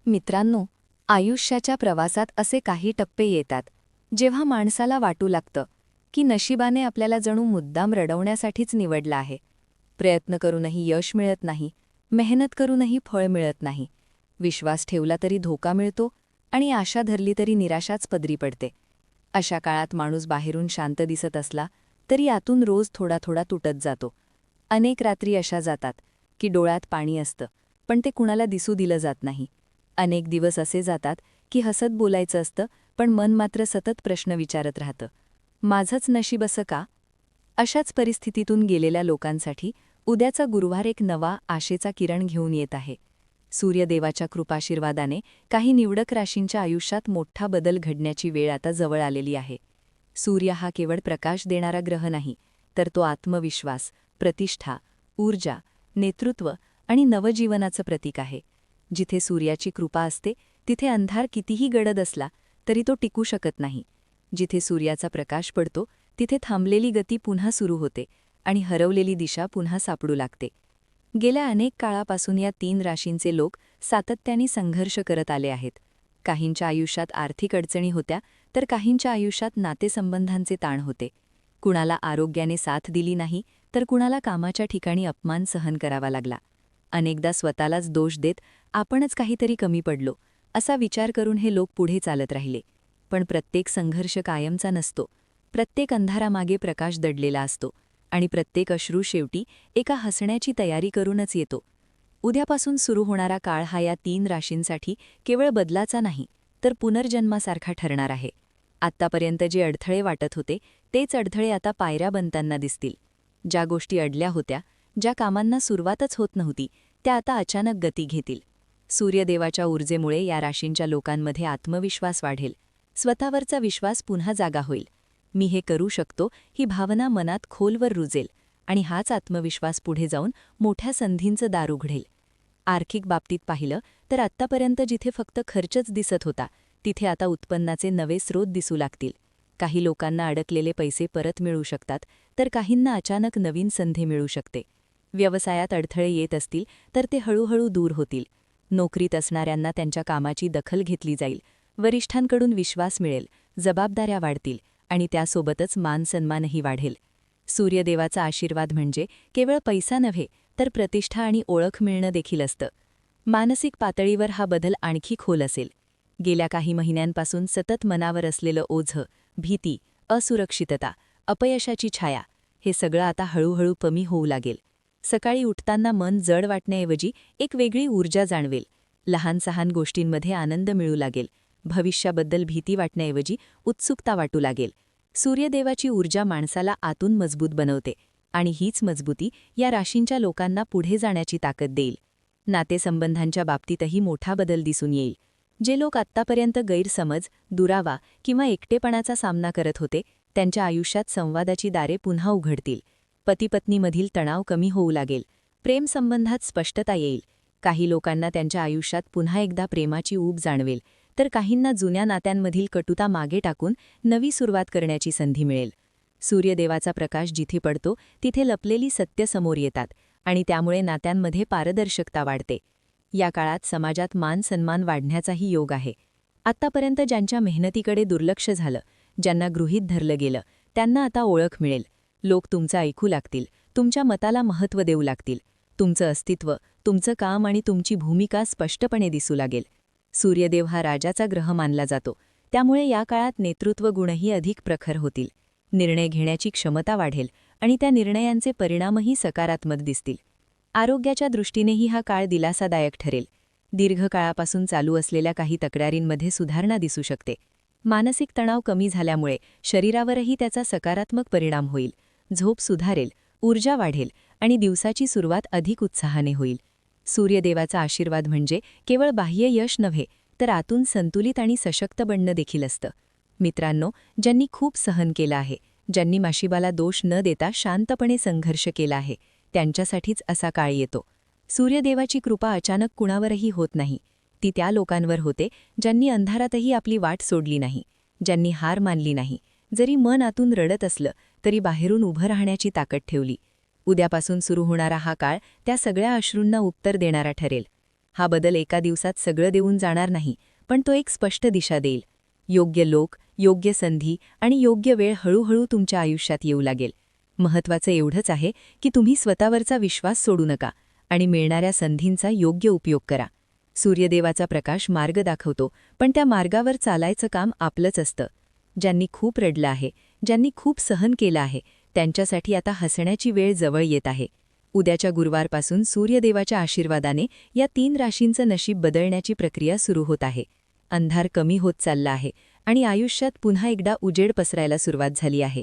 मित्रांनो, आयुष्याच्या प्रवासात असे काही टप्पे येतात जेव्हा माणसाला वाटू लागतं की नशिबाने आपल्याला जणू मुद्दाम रडवण्यासाठीच निवडलं आहे. प्रयत्न करूनही यश मिळत नाही, मेहनत करूनही फळ मिळत नाही, विश्वास ठेवला तरी धोका मिळतो आणि आशा धरली तरी निराशाच पदरी पडते. अशा काळात माणूस बाहेरून शांत दिसत असला तरी आतून रोज थोडा थोडा तुटत जातो. अनेक रात्री अशा जातात की डोळ्यात पाणी असतं, पण ते कुणाला दिसू दिलं जात नाही. अनेक दिवस असे जातात की हसत बोलायचं असतं, पण मन मात्र सतत प्रश्न विचारत राहतं, माझंच नशीब असं का? अशाच परिस्थितीतून गेलेल्या लोकांसाठी उद्याचा गुरुवार एक नवा आशेचा किरण घेऊन येत आहे. सूर्यदेवाच्या कृपाशीर्वादाने काही निवडक राशींच्या आयुष्यात मोठा बदल घडण्याची वेळ आता जवळ आलेली आहे. सूर्य हा केवळ प्रकाश देणारा ग्रह नाही, तर तो आत्मविश्वास, प्रतिष्ठा, ऊर्जा, नेतृत्व आणि नवजीवनाचं प्रतीक आहे. जिथे सूर्याची कृपा असते तिथे अंधार कितीही गडद असला तरी तो टिकू शकत नाही. जिथे सूर्याचा प्रकाश पडतो तिथे थांबलेली गती पुन्हा सुरू होते आणि हरवलेली दिशा पुन्हा सापडू लागते. गेल्या अनेक काळापासून या 3 राशींचे लोक सातत्याने संघर्ष करत आले आहेत. काहींच्या आयुष्यात आर्थिक अडचणी होत्या, तर काहींच्या आयुष्यात नातेसंबंधांचे ताण होते. कुणाला आरोग्याने साथ दिली नाही, तर कुणाला कामाच्या ठिकाणी अपमान सहन करावा लागला. अनेकदा स्वतःलाच दोष देत आपणच काहीतरी कमी पडलो असा विचार करून हे लोक पुढे चालत राहिले. पण प्रत्येक संघर्ष कायमचा नसतो. प्रत्येक अंधारामागे प्रकाश दडलेला असतो आणि प्रत्येक अश्रू शेवटी एका हसण्याची तयारी करूनच येतो. उद्यापासून सुरू होणारा काळ हा या 3 राशींसाठी केवळ बदलाचा नाही, तर पुनर्जन्मासारखा ठरणार आहे. आत्तापर्यंत जे अडथळे वाटत होते तेच अडथळे आता पायऱ्या बनताना दिसतील. ज्या गोष्टी अडल्या होत्या, ज्या कामांना सुरुवातच होत नव्हती, त्या आता अचानक गती घेतील. सूर्यदेवाच्या ऊर्जेमुळे या राशींच्या लोकांमध्ये आत्मविश्वास वाढेल. स्वतःवरचा विश्वास पुन्हा जागा होईल. मी हे करू शकतो ही भावना मनात खोलवर रुजेल आणि हाच आत्मविश्वास पुढे जाऊन मोठ्या संधींचं दार उघडेल. आर्थिक बाबतीत पाहिलं तर आत्तापर्यंत जिथे फक्त खर्चच दिसत होता, तिथे आता उत्पन्नाचे नवे स्रोत दिसू लागतील. काही लोकांना अडकलेले पैसे परत मिळू शकतात, तर काहींना अचानक नवीन संधी मिळू शकते. व्यवसायात अडथळे येत असतील तर ते हळूहळू दूर होतील. नोकरीत असणाऱ्यांना त्यांच्या कामाची दखल घेतली जाईल. वरिष्ठांकडून विश्वास मिळेल, जबाबदाऱ्या वाढतील आणि त्यासोबतच मानसन्मानही वाढेल. सूर्यदेवाचा आशीर्वाद म्हणजे केवळ पैसा नव्हे, तर प्रतिष्ठा आणि ओळख मिळणं देखील असतं. मानसिक पातळीवर हा बदल आणखी खोल असेल. गेल्या काही महिन्यांपासून सतत मनावर असलेलं ओझं, भीती, असुरक्षितता, अपयशाची छाया, हे सगळं आता हळूहळू कमी होऊ लागेल. सकाळी उठताना मन जड वाटण्याऐवजी एक वेगळी ऊर्जा जाणवेल. लहान सहान गोष्टींमध्ये आनंद मिळू लागेल. भविष्याबद्दल भीती वाटण्याऐवजी उत्सुकता वाटू लागेल. सूर्यदेवाची ऊर्जा माणसाला आतून मजबूत बनवते आणि हीच मजबूती या राशींच्या लोकांना पुढे जाण्याची ताकद देईल. नातेसंबंधांच्या बाबतीतही मोठा बदल दिसून येईल. जे लोक आत्तापर्यंत गैरसमज, दुरावा किंवा एकटेपणाचा सामना करत होते, त्यांच्या आयुष्यात संवादाची दारे पुन्हा उघडतील. पती-पत्नीमधील तणाव कमी होऊ लागेल. प्रेमसंबंधात स्पष्टता येईल. काही लोकांना त्यांच्या आयुष्यात पुन्हा एकदा प्रेमाची ऊब जाणवेल, तर काहींना जुन्या नात्यांमधील कटुता मागे टाकून नवी सुरुवात करण्याची संधी मिळेल. सूर्यदेवाचा प्रकाश जिथे पडतो तिथे लपलेली सत्य समोर येतात आणि त्यामुळे नात्यांमध्ये पारदर्शकता वाढते. या काळात समाजात मान-सन्मान वाढण्याचाही योग आहे. आत्तापर्यंत ज्यांच्या मेहनतीकडे दुर्लक्ष झालं, ज्यांना गृहीत धरलं गेलं, त्यांना आता ओळख मिळेल. लोक तुमचं ऐकू लागतील, तुमच्या मताला महत्त्व देऊ लागतील. तुमचं अस्तित्व, तुमचं काम आणि तुमची भूमिका स्पष्टपणे दिसू लागेल. सूर्यदेव हा राजाचा ग्रह मानला जातो, त्यामुळे या काळात नेतृत्व गुणही अधिक प्रखर होतील. निर्णय घेण्याची क्षमता वाढेल आणि त्या निर्णयांचे परिणामही सकारात्मक दिसतील. आरोग्याच्या दृष्टीनेही हा काळ दिलासादायक ठरेल. दीर्घकाळापासून चालू असलेल्या काही तक्रारींमध्ये सुधारणा दिसू शकते. मानसिक तणाव कमी झाल्यामुळे शरीरावरही त्याचा सकारात्मक परिणाम होईल. झोप सुधारेल, ऊर्जा वाढेल आणि दिवसाची सुरुवात अधिक उत्साहाने होईल. सूर्यदेवाचा आशीर्वाद म्हणजे केवळ बाह्य यश नव्हे, तर आतून संतुलित आणि सशक्त बनणं देखील असतं. मित्रांनो, ज्यांनी खूप सहन केलं आहे, ज्यांनी नशिबाला दोष न देता शांतपणे संघर्ष केला आहे, त्यांच्यासाठीच असा काळ येतो. सूर्यदेवाची कृपा अचानक कुणावरही होत नाही. ती त्या लोकांवर होते ज्यांनी अंधारातही आपली वाट सोडली नाही, ज्यांनी हार मानली नाही. जरी मन आतून रडत असलं तरी बाहेरून उभं राहण्याची ताकद ठेवली. उद्यापासून सुरू होणारा हा काळ त्या सगळ्या अश्रूंना उत्तर देणारा ठरेल. हा बदल एका दिवसात सगळं देऊन जाणार नाही, पण तो एक स्पष्ट दिशा देईल. योग्य लोक, योग्य संधी आणि योग्य वेळ हळूहळू तुमच्या आयुष्यात येऊ लागेल. महत्त्वाचं एवढंच आहे की तुम्ही स्वतःवरचा विश्वास सोडू नका आणि मिळणाऱ्या संधींचा योग्य उपयोग करा. सूर्यदेवाचा प्रकाश मार्ग दाखवतो, पण त्या मार्गावर चालायचं काम आपलंच असतं. ज्यांनी खूप रडलं आहे, ज्यांनी खूप सहन केलं आहे, त्यांच्यासाठी आता हसण्याची वेळ जवळ येत आहे. उद्याच्या गुरुवारपासून सूर्यदेवाच्या आशीर्वादाने या 3 राशींचं नशीब बदलण्याची प्रक्रिया सुरू होत आहे. अंधार कमी होत चालला आहे आणि आयुष्यात पुन्हा एकदा उजेड पसरायला सुरुवात झाली आहे.